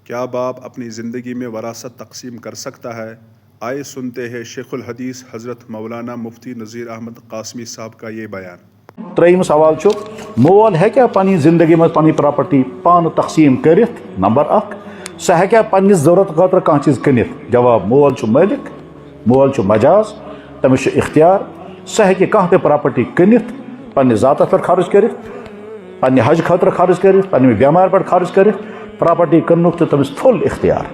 کیا باپ اپنی زندگی میں وراثت تقسیم کر سکتا ہے؟ آئے سنتے ہیں شیخ الحدیث حضرت مولانا مفتی نذیر احمد قاسمی صاحب کا یہ بیان۔ تریم سوال چھو مول ہے کیا پنی زندگی میں پنی پراپرٹی پان تقسیم کرت؟ نمبر 1 سہ ہے کیا پنی ضرورت خاطر کان چیز کنت؟ جواب مول چھو مالک، مول چھو مجاز، تمس چھو اختیار، سہ ہے کہ کانہ تہ پراپرٹی کنت پنہ ذاتس پر خرچ کرت، پنہ حج خاطر خرچ کرت، پنہ بیمار پر خرچ کرت، پراپرٹی کنک تو تمس فل اختیار۔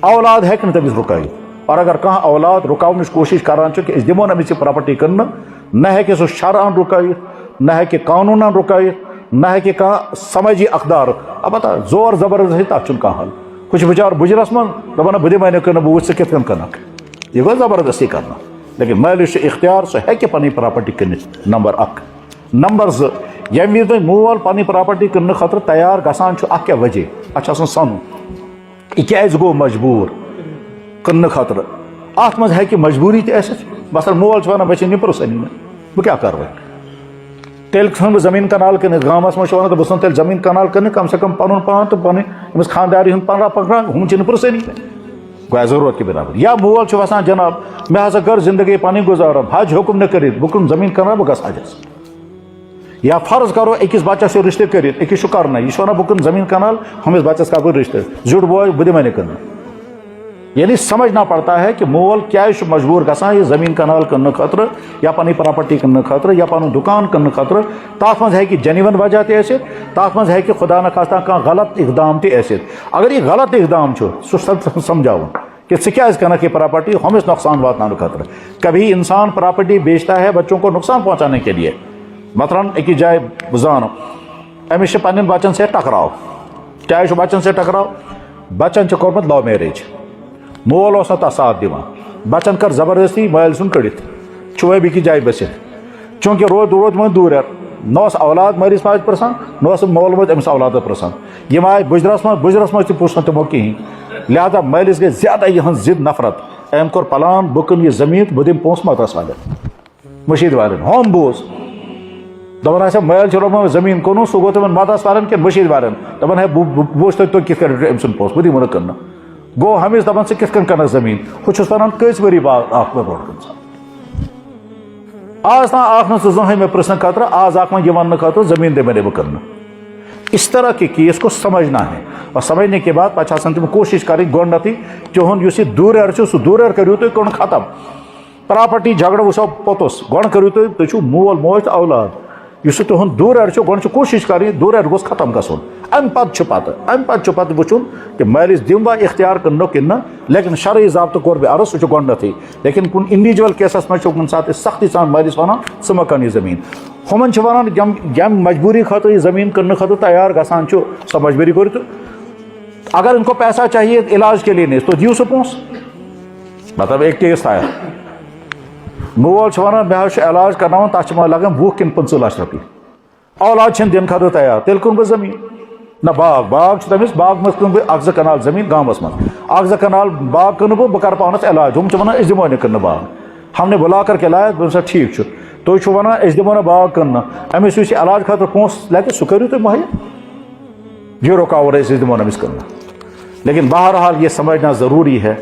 اولاد ہیکہ تمس رکائت، اور اگر کانہ اولاد رکاونچ کوشش کران کہ اس دمو امس یہ پراپرٹی کرنا، نہ ہے کہ سو شرعن رکائت، نہ ہے کہ قانوناً رکائت، نہ ہے کہ کانہ سمجھی اقدار البتہ زور زبردستی تک چھن کانہ حل۔ کچھ بچار بجرس من دپان بہ دمے نہ بہ وچھ کت کن کنک، یہ گو زبردستی کرنا، لیکن مالس اختیار سہ ہیکہ پنی پراپرٹی کنت۔ نمبر 1۔ نمبر 2 یم وز مول پنی پراپرٹی کرنے خاطر تیار گژھان اخ کیا وجہ اتھ آسان سنن یہ کیاز گو مجبور کرنے خاطر، ات مز ہیکہ مجبوری تہ ٲسِتھ۔ مثلا مول چھ ونان بچن یہ پرسنی بہ کیا کر وۄنۍ تیل ژھٕن بہٕ زمین کنال کٔنِتھ، گامس منٛز چھِ ونان بہٕ ژھٕن تیٚلہِ زمین کنال کٔنِتھ کم سے کم پنُن پان تہٕ پنٕنۍ أمِس خانداری ہُنٛد پنٛداہ پکنٛڈا ہُم چھِنہٕ پرٕژھٲنی گویا ضروٗرت کہِ برابر۔ یا مول چھُ وسان جناب مےٚ ہسا کٔر زندگی پنٕنۍ گُزاران حج ہیوٚکُم نہٕ کٔرِتھ بہٕ کٕنہٕ زمین کنال بہٕ گژھٕ حجس۔ یا فرض کرو أکِس بچس چھُ رشتہٕ کٔرِتھ، أکِس چھُ کرنٕے، یہِ چھُ ونان بہٕ کٕنہٕ زمین کنال ہُمِس بچس کرٕ بہٕ رشتہٕ، زیُٹھ بوے بہٕ دِمے نہٕ کٕننہٕ۔ یعنی سمجھنا پڑتا ہے کہ مول کیازِ چھُ مجبور گژھان یہ زمین کنال کرنے خاطر یا پنی پراپرٹی کرنے خاطر یا پن دکان کرنے خاطر، تات مز ہیکہ جینون وجہ تہ ٲسِتھ، تات مز ہیکہ خدا نخواستہ کانٛہہ غلط اقدام تہ ٲسِتھ۔ اگر یہ غلط اقدام چھُ سُہ سمجھاؤن کہ ژٕ کیازِ کٕنکھ یہ پراپرٹی ہُمِس نقصان واتنانے خاطر۔ کبھی انسان پراپرٹی بیچتا ہے بچوں کو نقصان پہنچانے کے لیے، مثلاً أکِس جایہِ بہٕ زانہٕ أمِس چھِ پننٮ۪ن بچن سۭتۍ ٹکراو۔ کیازِ چھُ بچن سۭتۍ ٹکراو؟ بچن چھُ کوٚرمُت لو میریج، مول اوس نہٕ تتھ ساتھ دِوان، بچن کر زبردستی مٲلۍ سُنٛد کٔڑِتھ چھُوے بیٚکِس جایہِ بٔسِتھ، چوٗنٛکہِ روٗد وۄنۍ دوٗریر، نہ اوس اولاد مٲلِس ماجہِ پرژھان نہ اوس مول موج أمِس اولادس پرژھان، یِم آیہِ بُجرس منٛز تہِ پرٛژھ نہٕ تِمو کِہیٖنۍ، لہذا مٲلِس گٔے زیادٕ یِہٕنٛز ضد نفرت، أمۍ کوٚر پلان بہٕ کٕنہٕ یہِ زمیٖن تہٕ بہٕ دِمہٕ پونٛسہٕ مدرس والٮ۪ن مٔشیٖد والٮ۪ن۔ ہوم بوز دپان آسیا مٲلۍ چھُ روٚٹمُت زمیٖن کٕنُن، سُہ گوٚو تِمن مدرس والٮ۪ن کِنہٕ مٔشیٖد والٮ۪ن، دپان ہے بہٕ وٕچھِ تُہۍ کِتھ کٔنۍ رٔٹِو أمۍ سُنٛد پونٛسہٕ بہٕ دِمو نہٕ کٕننہٕ۔ گوٚو ہمیشہ دپان ژٕ کِتھ کٔنۍ کٕنکھ زمیٖن، ہُہ چھُس ونان کٔژِ ؤری بعد اکھ مےٚ برونٛٹھ کٕنژ۔ آز تام آکھ نہٕ ژٕ زٕہٕنۍ مےٚ پرژھنہٕ خٲطرٕ، آز آکھ وۄنۍ یہِ وننہٕ خٲطرٕ زمیٖن دِمے نہٕ بہٕ کٕننہٕ۔ اس طرح کے کیس کو سمجھنا ہے، اور سمجھنے کے بعد پتہٕ چھِ آسان تِم کوٗشش کرٕنۍ گۄڈنیتھٕے تِہُنٛد یُس یہِ دوٗریر چھُ سُہ دوٗریر کٔرِو تُہۍ کوٚڑ ختم۔ پراپرٹی جھگڑٕ وٕچھو پوٚتُس، گۄڈٕ کٔرِو تُہۍ چھُو مول موج تہٕ اولاد، یُس یہِ تُہُنٛد دوٗریر چھُ گۄڈٕ چھِ کوٗشش کرٕنۍ دوٗریر گوٚژھ ختم گژھُن۔ امہِ پتہٕ چھُ پتہٕ وٕچھُن کہ مٲلِس دِمہٕ بہٕ اختیار کٕننُک کِنہٕ نہ، لیکن شرعی ضابطہٕ کوٚر مےٚ عرض سُہ چھُ گۄڈنیتھٕے، لیکن کُنہِ انڈیوجول کیسس منٛز چھُ کُنہِ ساتہٕ أسۍ سختی سان مٲلِس ونان ژٕ مہ کٕن یہِ زمیٖن۔ ہُمن چھِ ونان ییٚمہِ مجبوری خٲطرٕ یہِ زمیٖن کٕننہٕ خٲطرٕ تیار گژھان چھُ سۄ مجبوری کٔرِو تہٕ اگر ان کو پیسہ چاہیے علاج کے لیے نہیں تو دِیِو سُہ پونٛسہٕ۔ مطلب ایک کیس تھایا مول چھُ ونان مےٚ حظ چھُ علاج کرناوُن تتھ چھِ مےٚ لگان 20 کِنہٕ 25 لچھ رۄپیہِ، اولاد چھِنہٕ دِنہٕ خٲطرٕ تیار، تیٚلہِ کٕنہٕ بہٕ زمیٖن۔ نہ باغ چھُ تٔمِس، باغ منٛز کٕنہٕ بہٕ 1-2 کنال زمیٖن گامس منٛز، 1-2 کنال باغ کٕنہٕ بہٕ کرٕ پانس علاج۔ ہُم چھِ ونان أسۍ دِمو نہٕ کٕننہٕ باغ، ہم نے بُلا کر کے لایا۔ بہٕ سا ٹھیٖک چھُ، تُہۍ چھِو ونان أسۍ دِمو نہٕ باغ کٕننہٕ، أمِس یُس یہِ علاج خٲطرٕ پونٛسہٕ لگہِ سُہ کٔرِو تُہۍ مُہیا، یہِ رُکاوَو أسۍ دِمو نہٕ أمِس کٕننہٕ۔ لیکن بہرحال یہ سمجھنا ضروری ہے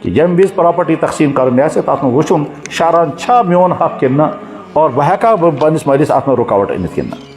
کہ ییٚمہِ وِزِ پراپرٹی تقسیٖم کرٕنۍ آسہِ تتھ منٛز وٕچھُن شرعن چھا میون حق کِنہٕ نہ، اور بہٕ ہٮ۪کا بہٕ پننِس مٲلِس اتھ منٛز رُکاوٹ أنِتھ کِنہٕ نہ۔